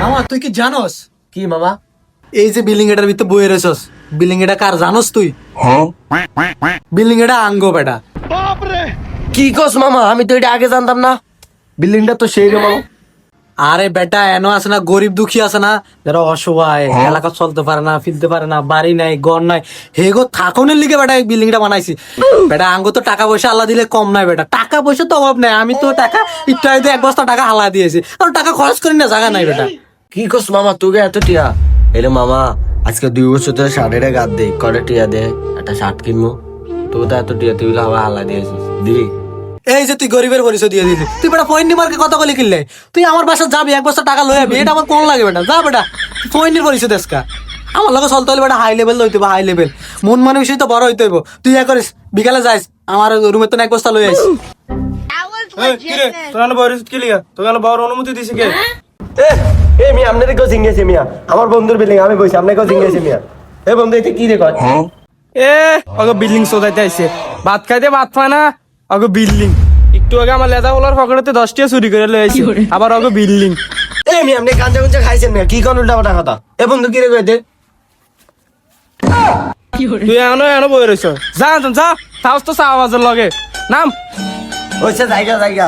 মামা তুই কি জানোস কি মামা? এই যে বিল্ডিং এটার ভিতরে বইয়ে রয়েছস, বিল্ডিং এটা কার জানোস তুই? বিল্ডিং এটা আঙ্গ বেটা। কি কস মামা? আমি তো এটা আগে জানতাম না। বিল্ডিংটা তো সেই রে মামা। আরে বেটা এনো আছে না, গরিব দুঃখী আছে না, যারা অসহায়, এলাকা চলতে পারে না, ফিরতে পারে না, বাড়ি নাই, ঘর নাই, হেগো থাকুনের লিগে বেটা এই বিল্ডিংটা বানাইছি। বেটা আঙ্গ তো টাকা পয়সা আল্লাহ দিলে কম নাই বেটা, টাকা পয়সা তো অভাব নাই। আমি তো টাকা একটু আগে 1 বস্তা টাকা হালা দিয়েছি, আর টাকা খরচ করি না, জায়গা নাই বেটা। কি কস মামা? তোকে এত টিয়া এলে মামা? আজকে 2 বছর ধরে শার্টের গাদ দে, কটা টিয়া দে, একটা শার্ট কিনবো। তোকে তো এত টিয়া, তুই আবার হালা দিয়েছিস, দিবি? এই যে তুই গরিবের পরিচয় দিয়ে দিলি, তুই বেটা ফইন্নি মার্কে কত করে কিনলে? তুই আমার বাসা যাবি, 1 বস্তা টাকা লয়ে যাবি, এটা আমার কোন লাগে বেটা? যা বেটা, ফইন্নির পরিচয় দেশকা। আমার লগে চলতে হলে বেটা হাই লেভেল হইতে হবে, হাই লেভেল। মন মানুষই তো বড় হইতে হইব। তুই ইয়া করিস, বিকালে যাইস, আমার রুমের তো 1 বস্তা লয়ে আইস। অনুমতি দিছে কে? এ মিয়া, আপনাদের কেউ জিঙ্গেছে মিয়া? আমার বন্ধুর বিল্ডিং, আমি বলছি আপনার কেউ জিঙ্গেছে মিয়া? এ বন্ধু, এটা কি রেকর্ড? এ অগো বিল্ডিং সোজাইতে আইছে, ভাত খাইতে ভাত পায় না, অগো বিল্ডিং। একটু আগে আমার লেদা বলার পকেটে 10 টাকা চুরি করে লয়ে আইছে, আবার অগো বিল্ডিং। এ মিয়া, আপনি গাঞ্জা গুঞ্জা খাইছেন মিয়া? কি কোন উল্টা পাল্টা কথা? এ বন্ধু কি রেকর্ড? তুই এনো বই রইছ, যা যা তাও তো চা আওয়াজের লগে নাম। ওইসে জায়গা জায়গা